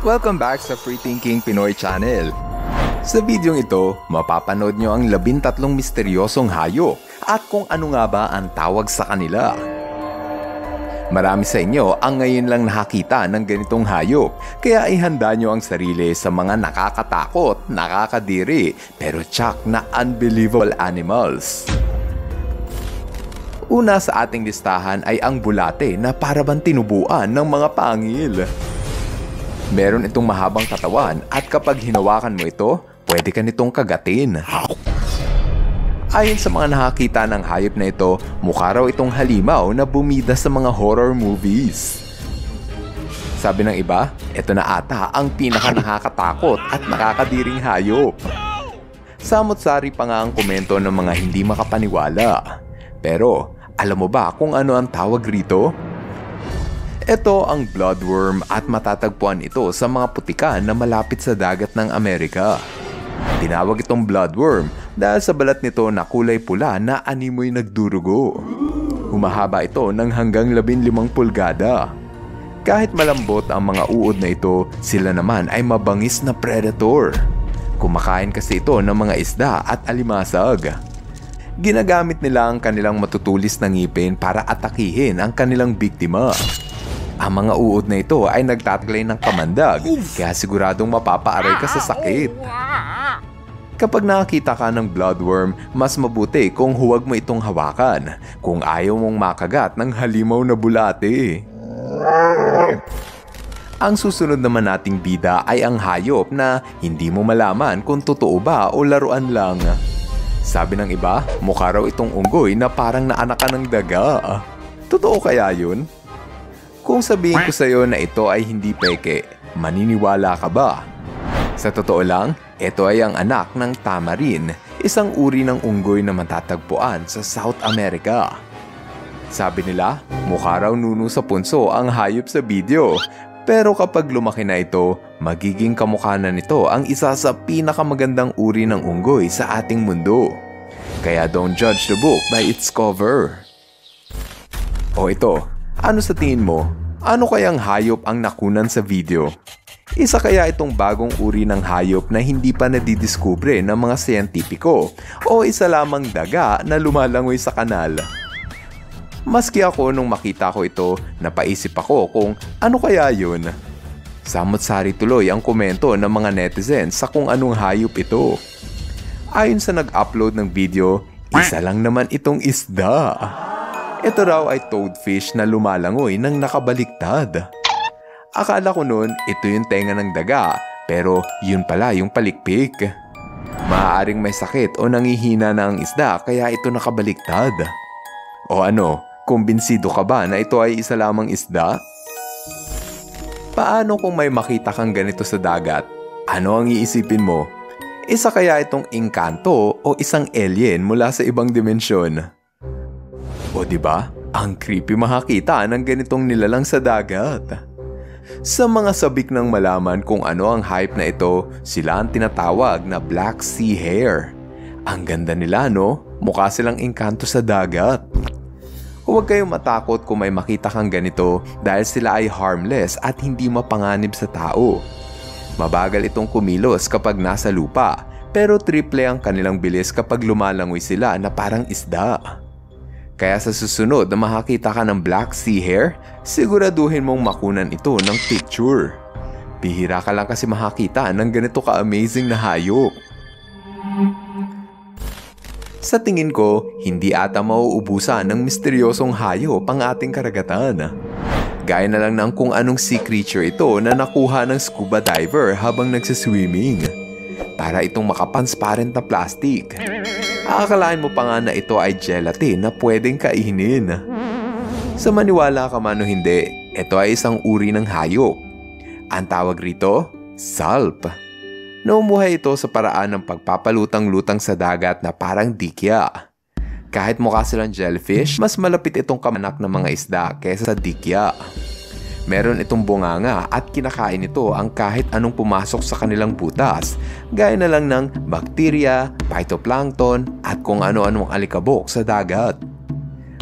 Welcome back sa Free Thinking Pinoy Channel. Sa videong ito, mapapanood nyo ang 13 misteryosong hayop at kung ano nga ba ang tawag sa kanila. Marami sa inyo ang ngayon lang nakakita ng ganitong hayop, kaya ihanda nyo ang sarili sa mga nakakatakot, nakakadiri, pero tsak na unbelievable animals. Una sa ating listahan ay ang bulate na para bang tinubuan ng mga pangil. Meron itong mahabang katawan at kapag hinawakan mo ito, pwede ka nitong kagatin. Ayon sa mga nakakita ng hayop na ito, mukha raw itong halimaw na bumida sa mga horror movies. Sabi ng iba, ito na ata ang pinaka nakakatakot at nakakadiring hayop. Samot-sari pa nga ang komento ng mga hindi makapaniwala. Pero, alam mo ba kung ano ang tawag rito? Ito ang bloodworm at matatagpuan ito sa mga putikan na malapit sa dagat ng Amerika. Tinawag itong bloodworm dahil sa balat nito na kulay pula na animoy nagdurugo. Humahaba ito ng hanggang 15 pulgada. Kahit malambot ang mga uod na ito, sila naman ay mabangis na predator. Kumakain kasi ito ng mga isda at alimasag. Ginagamit nila ang kanilang matutulis na ngipin para atakihin ang kanilang biktima. Ang mga uod na ito ay nagtataglay ng kamandag, kaya siguradong mapapaaray ka sa sakit. Kapag nakakita ka ng bloodworm, mas mabuti kung huwag mo itong hawakan kung ayaw mong makagat ng halimaw na bulate. Ang susunod naman nating bida ay ang hayop na hindi mo malaman kung totoo ba o laruan lang. Sabi ng iba, mukha raw itong unggoy na parang naanakan ng daga. Totoo kaya yun? Kung sabihin ko sa iyo na ito ay hindi peke, maniniwala ka ba? Sa totoo lang, ito ay ang anak ng tamarin, isang uri ng unggoy na matatagpuan sa South America. Sabi nila, mukha raw nuno sa punso ang hayop sa video, pero kapag lumaki na ito, magiging kamukha na nito ang isa sa pinakamagandang uri ng unggoy sa ating mundo. Kaya don't judge the book by its cover. O ito, ano sa tingin mo? Ano kayang hayop ang nakunan sa video? Isa kaya itong bagong uri ng hayop na hindi pa nadidiskubre ng mga siyentipiko o isa lamang daga na lumalangoy sa kanal? Maski ako nung makita ko ito, napaisip ako kung ano kaya yun. Samot-sari tuloy ang komento ng mga netizens sa kung anong hayop ito. Ayon sa nag-upload ng video, isa lang naman itong isda. Ito raw ay toadfish na lumalangoy ng nakabaliktad. Akala ko noon ito yung tenga ng daga, pero yun pala yung palikpik. Maaaring may sakit o nangihina na ang isda kaya ito nakabaliktad. O ano, kumbinsido ka ba na ito ay isa lamang isda? Paano kung may makita kang ganito sa dagat? Ano ang iisipin mo? Isa kaya itong engkanto o isang alien mula sa ibang dimensyon? O diba? Ang creepy makakita ng ganitong nilalang sa dagat. Sa mga sabik ng malaman kung ano ang hype na ito, sila ang tinatawag na Black Sea Hare. Ang ganda nila, no? Mukha silang engkanto sa dagat. Huwag kayong matakot kung may makita kang ganito dahil sila ay harmless at hindi mapanganib sa tao. Mabagal itong kumilos kapag nasa lupa, pero triple ang kanilang bilis kapag lumalangoy sila na parang isda. Kaya sa susunod na makakita ka ng Black Sea Hare, siguraduhin mong makunan ito ng picture. Bihira ka lang kasi makakita ng ganito ka-amazing na hayop. Sa tingin ko, hindi ata mauubusan ng misteryosong hayop ang ating karagatan. Gaya na lang ng kung anong sea creature ito na nakuha ng scuba diver habang nagsiswimming. Para itong makapansparent na plastic. Akalain mo pa nga na ito ay gelatin na pwedeng kainin. Sa maniwala ka man o hindi, ito ay isang uri ng hayop. Ang tawag rito, salp. Naumuhay ito sa paraan ng pagpapalutang-lutang sa dagat na parang dikya. Kahit mukha silang jellyfish, mas malapit itong kamanak ng mga isda kaysa sa dikya. Meron itong bunganga at kinakain ito ang kahit anong pumasok sa kanilang butas, gaya na lang ng bakterya, phytoplankton at kung ano-anong alikabok sa dagat.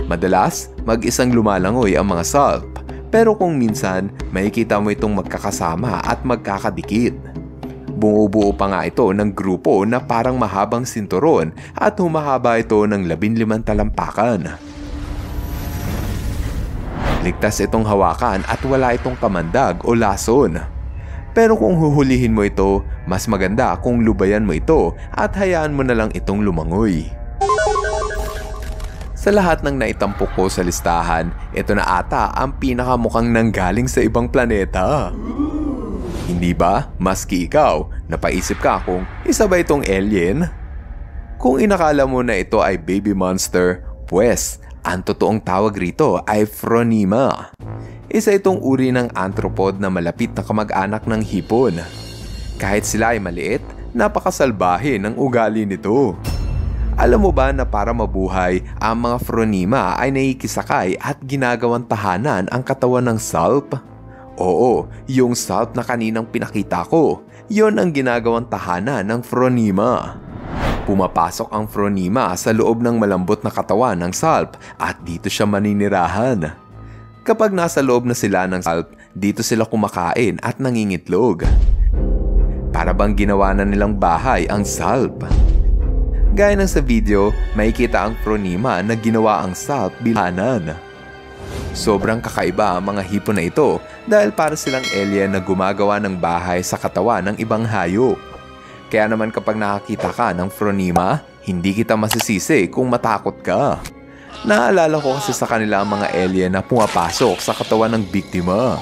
Madalas, mag-isang lumalangoy ang mga salp, Pero kung minsan, makikita mo itong magkakasama at magkakadikit. Bumubuo pa nga ito ng grupo na parang mahabang sinturon at humahaba ito ng 15 talampakan. Ligtas itong hawakan at wala itong kamandag o lason. Pero kung huhulihin mo ito, mas maganda kung lubayan mo ito at hayaan mo na lang itong lumangoy. Sa lahat ng naitampok ko sa listahan, ito na ata ang pinakamukhang nanggaling sa ibang planeta. Hindi ba, maski ikaw, napaisip ka kung isa ba itong alien? Kung inakala mo na ito ay baby monster, pues, ang totoong tawag rito ay Phronima. Isa itong uri ng arthropod na malapit na kamag-anak ng hipon. Kahit sila ay maliit, napakasalbahe ng ugali nito. Alam mo ba na para mabuhay, ang mga Phronima ay nakikisakay at ginagawang tahanan ang katawan ng salp? Oo, yung salp na kaninang pinakita ko, yon ang ginagawang tahanan ng Phronima. Pumapasok ang Phronima sa loob ng malambot na katawan ng salp at dito siya maninirahan. Kapag nasa loob na sila ng salp, dito sila kumakain at nangingitlog. Para bang ginawa na nilang bahay ang salp. Gaya ng sa video, makikita ang Phronima na ginawa ang salp bilhanan. Sobrang kakaiba ang mga hipon na ito dahil para silang alien na gumagawa ng bahay sa katawan ng ibang hayop. Kaya naman kapag nakakita ka ng Phronima, hindi kita masisisi kung matakot ka. Naalala ko kasi sa kanila ang mga alien na pumapasok sa katawan ng biktima.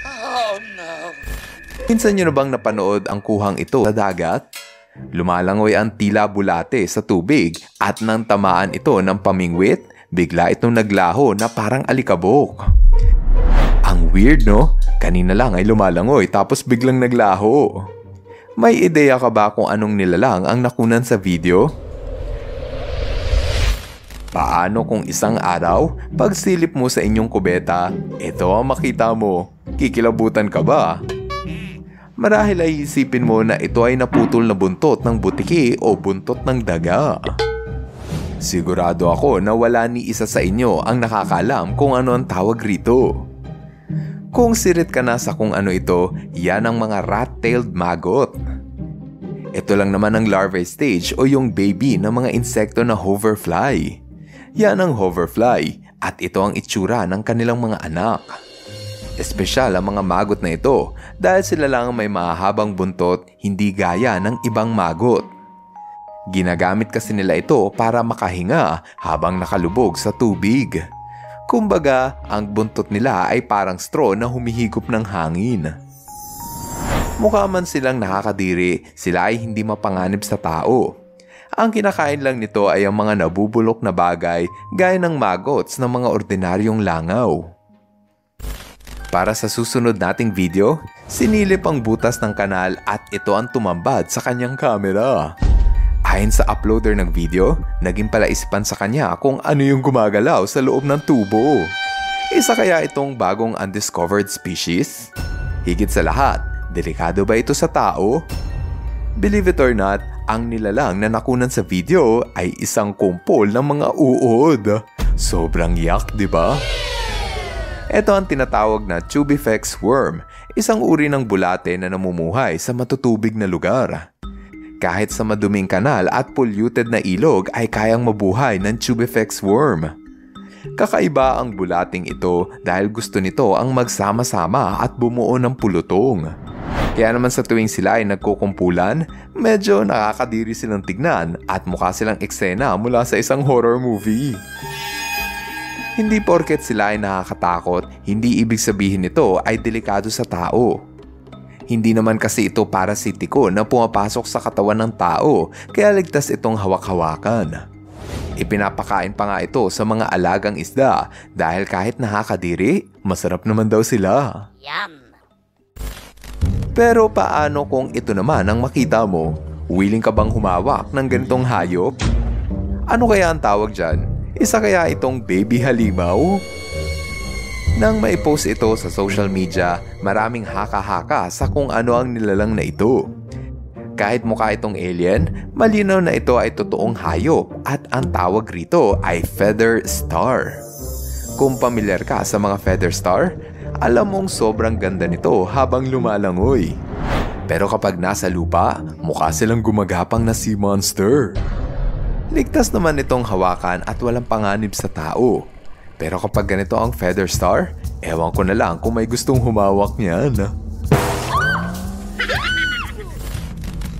Oh no. Minsan nyo na bang napanood ang kuhang ito sa dagat? Lumalangoy ang tila bulate sa tubig at nang tamaan ito ng pamingwit, bigla itong naglaho na parang alikabok. Ang weird, no? Kanina lang ay lumalangoy tapos biglang naglaho. May ideya ka ba kung anong nilalang ang nakunan sa video? Paano kung isang araw, pagsilip mo sa inyong kubeta, ito ang makita mo, kikilabutan ka ba? Marahil ay isipin mo na ito ay naputol na buntot ng butiki o buntot ng daga. Sigurado ako na wala ni isa sa inyo ang nakakalam kung ano ang tawag rito. Kung sirit ka na sa kung ano ito, yan ang mga rat-tailed maggot. Ito lang naman ang larvae stage o yung baby ng mga insekto na hoverfly. Yan ang hoverfly at ito ang itsura ng kanilang mga anak. Espesyal ang mga maggot na ito dahil sila lang may mahahabang buntot, hindi gaya ng ibang maggot. Ginagamit kasi nila ito para makahinga habang nakalubog sa tubig. Kumbaga, ang buntot nila ay parang straw na humihigop ng hangin. Mukha man silang nakakadiri, sila ay hindi mapanganib sa tao. Ang kinakain lang nito ay ang mga nabubulok na bagay gaya ng maggots ng mga ordinaryong langaw. Para sa susunod nating video, sinilip ang butas ng kanal at ito ang tumambad sa kanyang camera. Ayon sa uploader ng video, naging palaisipan sa kanya kung ano yung gumagalaw sa loob ng tubo. Isa kaya itong bagong undiscovered species? Higit sa lahat, delikado ba ito sa tao? Believe it or not, ang nilalang na nakunan sa video ay isang kumpol ng mga uod. Sobrang yak, di ba? Ito ang tinatawag na Tubifex worm, isang uri ng bulate na namumuhay sa matutubig na lugar. Kahit sa maduming kanal at polluted na ilog ay kayang mabuhay ng Tubifex worm. Kakaiba ang bulating ito dahil gusto nito ang magsama-sama at bumuo ng pulutong. Kaya naman sa tuwing sila ay nagkukumpulan, medyo nakakadiri silang tignan at mukha silang eksena mula sa isang horror movie. Hindi porket sila ay nakakatakot, hindi ibig sabihin nito ay delikado sa tao. Hindi naman kasi ito parasitiko na pumapasok sa katawan ng tao, kaya ligtas itong hawak-hawakan. Ipinapakain pa nga ito sa mga alagang isda dahil kahit nakakadiri, masarap naman daw sila. Yum! Pero paano kung ito naman ang makita mo? Willing ka bang humawak ng ganitong hayop? Ano kaya ang tawag dyan? Isa kaya itong baby halimaw? Nang maipost ito sa social media, maraming haka-haka sa kung ano ang nilalang na ito. Kahit mukha itong alien, malinaw na ito ay totoong hayop at ang tawag rito ay feather star. Kung pamilyar ka sa mga feather star, alam mong sobrang ganda nito habang lumalangoy. Pero kapag nasa lupa, mukha silang gumagapang na sea monster. Ligtas naman itong hawakan at walang panganib sa tao. Pero kapag ganito ang feather star, ewan ko na lang kung may gustong humawak niyan.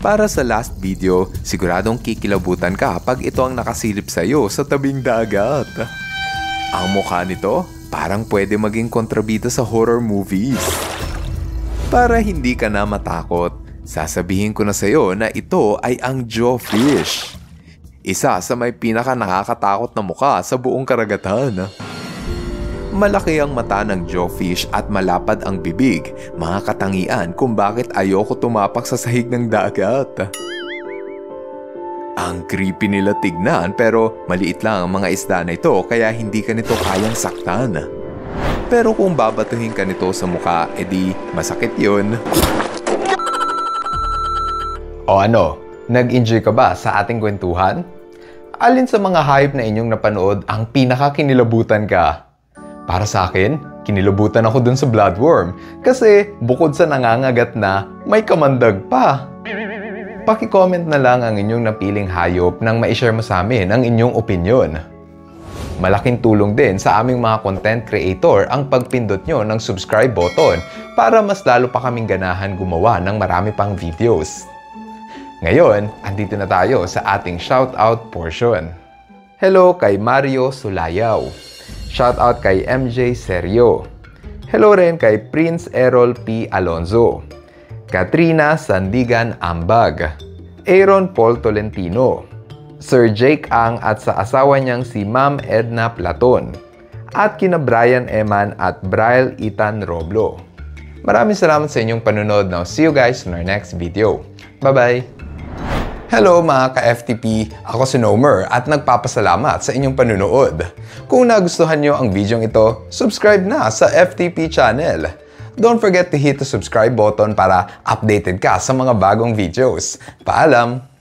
Para sa last video, siguradong kikilabutan ka pag ito ang nakasilip sa iyo sa tabing dagat. Ang mukha nito, parang pwede maging kontrabida sa horror movies. Para hindi ka na matakot, sasabihin ko na sa iyo na ito ay ang jawfish. Isa sa may pinaka nakakatakot na mukha sa buong karagatan. Malaki ang mata ng jawfish at malapad ang bibig, mga katangian kung bakit ayoko tumapak sa sahig ng dagat. Ang creepy nila tignan pero maliit lang ang mga isda na ito kaya hindi ka nito kayang saktan. Pero kung babatuhin ka nito sa mukha, edi masakit yun. O ano, nag-enjoy ka ba sa ating kwentuhan? Alin sa mga hayop na inyong napanood ang pinaka-kinilabutan ka? Para sa akin, kinilabutan ako dun sa bloodworm kasi bukod sa nangangagat na, may kamandag pa. Paki-comment na lang ang inyong napiling hayop nang ma-share mo sa amin ang inyong opinyon. Malaking tulong din sa aming mga content creator ang pagpindot nyo ng subscribe button para mas lalo pa kaming ganahan gumawa ng marami pang videos. Ngayon, andito na tayo sa ating shoutout portion. Hello kay Mario Sulayaw. Shoutout kay MJ Serio. Hello rin kay Prince Errol P. Alonzo. Katrina Sandigan Ambag. Aaron Paul Tolentino. Sir Jake Ang at sa asawa niyang si Ma'am Edna Platon. At kina Brian Eman at Brian Ethan Roblo. Maraming salamat sa inyong panunod. Now, see you guys in our next video. Bye-bye! Hello mga ka-FTP! Ako si Nomer at nagpapasalamat sa inyong panunood. Kung nagustuhan nyo ang video ito, subscribe na sa FTP channel. Don't forget to hit the subscribe button para updated ka sa mga bagong videos. Paalam!